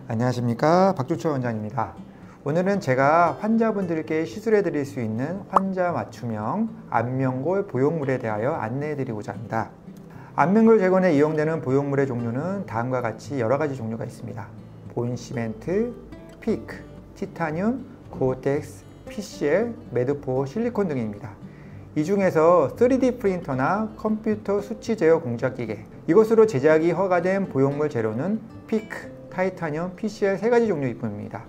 안녕하십니까, 박주철 원장입니다. 오늘은 제가 환자분들께 시술해 드릴 수 있는 환자 맞춤형 안면골 보형물에 대하여 안내해 드리고자 합니다. 안면골 재건에 이용되는 보형물의 종류는 다음과 같이 여러 가지 종류가 있습니다. 본시멘트, 피크, 티타늄, 고텍스, PCL, 매드포, 실리콘 등입니다. 이 중에서 3D 프린터나 컴퓨터 수치 제어 공작 기계, 이것으로 제작이 허가된 보형물 재료는 피크, 타이타늄, PCL 세 가지 종류일 뿐입니다.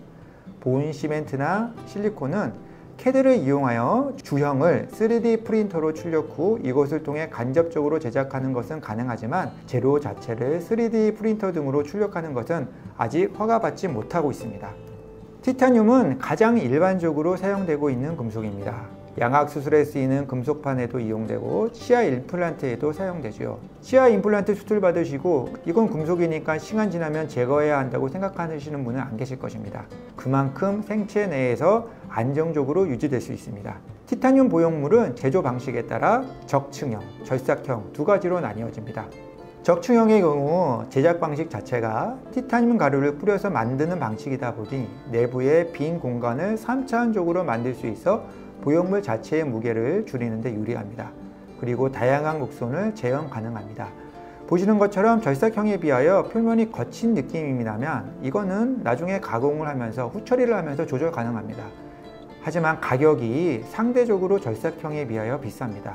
본시멘트나 실리콘은 CAD를 이용하여 주형을 3D 프린터로 출력 후 이것을 통해 간접적으로 제작하는 것은 가능하지만 재료 자체를 3D 프린터 등으로 출력하는 것은 아직 허가받지 못하고 있습니다. 티타늄은 가장 일반적으로 사용되고 있는 금속입니다. 양악수술에 쓰이는 금속판에도 이용되고 치아 임플란트에도 사용되죠. 치아 임플란트 수술 받으시고 이건 금속이니까 시간 지나면 제거해야 한다고 생각하시는 분은 안 계실 것입니다. 그만큼 생체 내에서 안정적으로 유지될 수 있습니다. 티타늄 보형물은 제조 방식에 따라 적층형, 절삭형 두 가지로 나뉘어집니다. 적층형의 경우 제작 방식 자체가 티타늄 가루를 뿌려서 만드는 방식이다 보니 내부의 빈 공간을 3차원적으로 만들 수 있어 보형물 자체의 무게를 줄이는 데 유리합니다. 그리고 다양한 곡선을 재현 가능합니다. 보시는 것처럼 절삭형에 비하여 표면이 거친 느낌이 나면 이거는 나중에 가공을 하면서 후처리를 하면서 조절 가능합니다. 하지만 가격이 상대적으로 절삭형에 비하여 비쌉니다.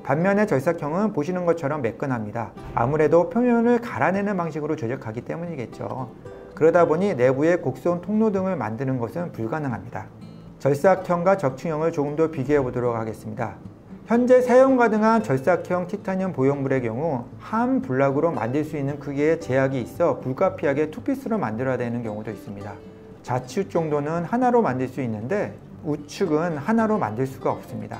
반면에 절삭형은 보시는 것처럼 매끈합니다. 아무래도 표면을 갈아내는 방식으로 제작하기 때문이겠죠. 그러다 보니 내부의 곡선 통로 등을 만드는 것은 불가능합니다. 절삭형과 적층형을 조금 더 비교해 보도록 하겠습니다. 현재 사용 가능한 절삭형 티타늄 보형물의 경우 한 블락으로 만들 수 있는 크기의 제약이 있어 불가피하게 투피스로 만들어야 되는 경우도 있습니다. 좌측 정도는 하나로 만들 수 있는데 우측은 하나로 만들 수가 없습니다.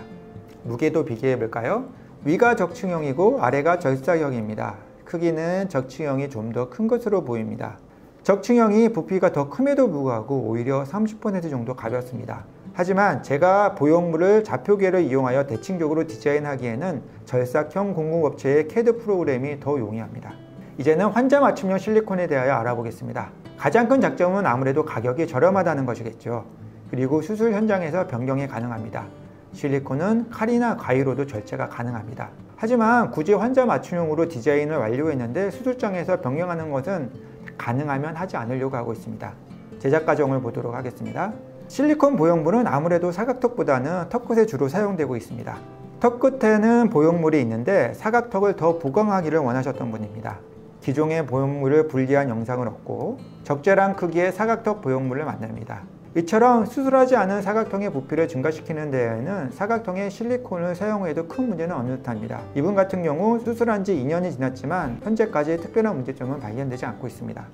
무게도 비교해 볼까요? 위가 적층형이고 아래가 절삭형입니다. 크기는 적층형이 좀 더 큰 것으로 보입니다. 적층형이 부피가 더 큼에도 불구하고 오히려 30% 정도 가볍습니다. 하지만 제가 보형물을 좌표계를 이용하여 대칭적으로 디자인하기에는 절삭형 공급업체의 CAD 프로그램이 더 용이합니다. 이제는 환자 맞춤형 실리콘에 대하여 알아보겠습니다. 가장 큰 장점은 아무래도 가격이 저렴하다는 것이겠죠. 그리고 수술 현장에서 변경이 가능합니다. 실리콘은 칼이나 가위로도 절제가 가능합니다. 하지만 굳이 환자 맞춤형으로 디자인을 완료했는데 수술장에서 변경하는 것은 가능하면 하지 않으려고 하고 있습니다. 제작 과정을 보도록 하겠습니다. 실리콘 보형물은 아무래도 사각턱보다는 턱끝에 주로 사용되고 있습니다. 턱끝에는 보형물이 있는데 사각턱을 더 보강하기를 원하셨던 분입니다. 기존의 보형물을 분리한 영상을 얻고 적절한 크기의 사각턱 보형물을 만듭니다. 이처럼 수술하지 않은 사각형의 부피를 증가시키는 데에는 사각형의 실리콘을 사용해도 큰 문제는 없는 듯합니다. 이분 같은 경우 수술한 지 2년이 지났지만 현재까지 특별한 문제점은 발견되지 않고 있습니다.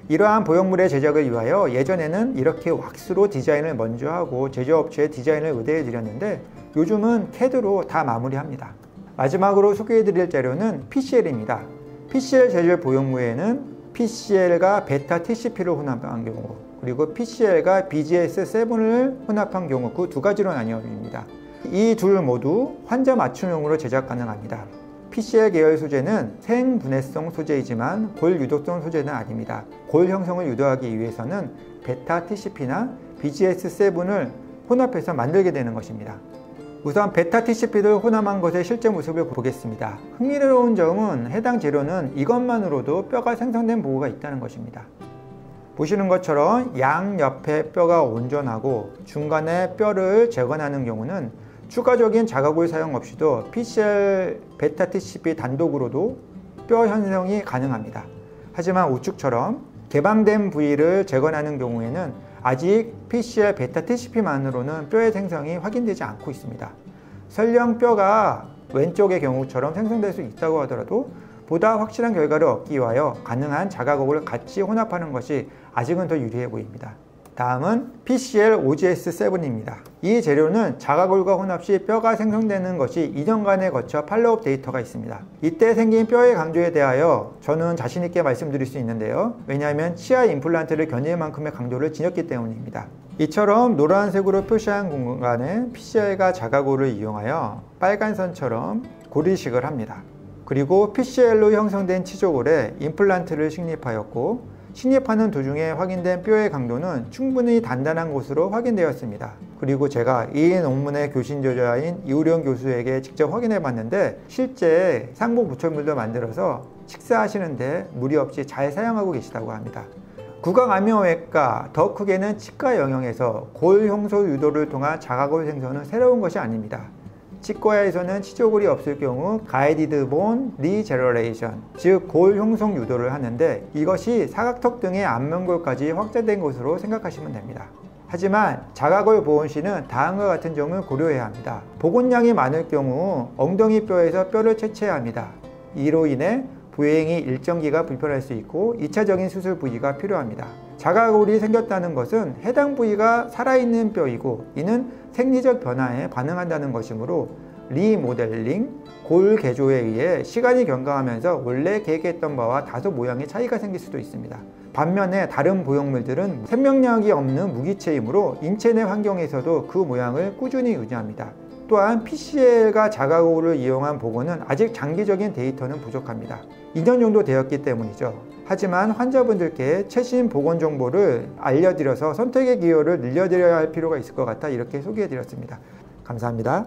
이러한 보형물의 제작을 위하여 예전에는 이렇게 왁스로 디자인을 먼저 하고 제조업체에 디자인을 의뢰해 드렸는데 요즘은 CAD로 다 마무리합니다. 마지막으로 소개해 드릴 자료는 PCL입니다. PCL 재질 보형물에는 PCL과 베타 TCP를 혼합한 경우 그리고 PCL과 BGS7을 혼합한 경우 그 두 가지로 나뉘어집니다. 이 둘 모두 환자 맞춤형으로 제작 가능합니다. PCL 계열 소재는 생분해성 소재이지만 골 유도성 소재는 아닙니다. 골 형성을 유도하기 위해서는 베타 TCP나 BGS7을 혼합해서 만들게 되는 것입니다. 우선 베타 TCP를 혼합한 것의 실제 모습을 보겠습니다. 흥미로운 점은 해당 재료는 이것만으로도 뼈가 생성된 보고가 있다는 것입니다. 보시는 것처럼 양옆에 뼈가 온전하고 중간에 뼈를 재건하는 경우는 추가적인 자각골 사용 없이도 PCL 베타 TCP 단독으로도 뼈 형성이 가능합니다. 하지만 우측처럼 개방된 부위를 재건하는 경우에는 아직 PCL 베타 TCP만으로는 뼈의 생성이 확인되지 않고 있습니다. 설령 뼈가 왼쪽의 경우처럼 생성될 수 있다고 하더라도 보다 확실한 결과를 얻기 위하여 가능한 자가곡을 같이 혼합하는 것이 아직은 더 유리해 보입니다. 다음은 PCL OGS7입니다. 이 재료는 자가골과 혼합 시 뼈가 생성되는 것이 2년간에 거쳐 팔로우업 데이터가 있습니다. 이때 생긴 뼈의 강조에 대하여 저는 자신있게 말씀드릴 수 있는데요. 왜냐하면 치아 임플란트를 견딜 만큼의 강조를 지녔기 때문입니다. 이처럼 노란색으로 표시한 공간에 PCL과 자가골을 이용하여 빨간 선처럼 고리식을 합니다. 그리고 PCL로 형성된 치조골에 임플란트를 식립하였고, 식립하는 도중에 확인된 뼈의 강도는 충분히 단단한 것으로 확인되었습니다. 그리고 제가 이 논문의 교신 저자인 이우령 교수에게 직접 확인해 봤는데, 실제 상부 보철물도 만들어서 식사하시는데 무리 없이 잘 사용하고 계시다고 합니다. 구강암명외과, 더 크게는 치과 영역에서 골 형소 유도를 통한 자가골 생성은 새로운 것이 아닙니다. 치과에서는 치조골이 없을 경우 가이디드 본 리제너레이션, 즉 골 형성 유도를 하는데, 이것이 사각턱 등의 안면골까지 확장된 것으로 생각하시면 됩니다. 하지만 자가골 보온 시는 다음과 같은 점을 고려해야 합니다. 복원량이 많을 경우 엉덩이 뼈에서 뼈를 채취해야 합니다. 이로 인해 보행이 일정 기간 불편할 수 있고 2차적인 수술 부위가 필요합니다. 자가골이 생겼다는 것은 해당 부위가 살아있는 뼈이고, 이는 생리적 변화에 반응한다는 것이므로 리모델링, 골 개조에 의해 시간이 경과하면서 원래 계획했던 바와 다소 모양의 차이가 생길 수도 있습니다. 반면에 다른 보형물들은 생명력이 없는 무기체이므로 인체 내 환경에서도 그 모양을 꾸준히 유지합니다. 또한 PCL과 자가골을 이용한 복원은 아직 장기적인 데이터는 부족합니다. 2년 정도 되었기 때문이죠. 하지만 환자분들께 최신 복원 정보를 알려드려서 선택의 기회를 늘려드려야 할 필요가 있을 것 같아 이렇게 소개해드렸습니다. 감사합니다.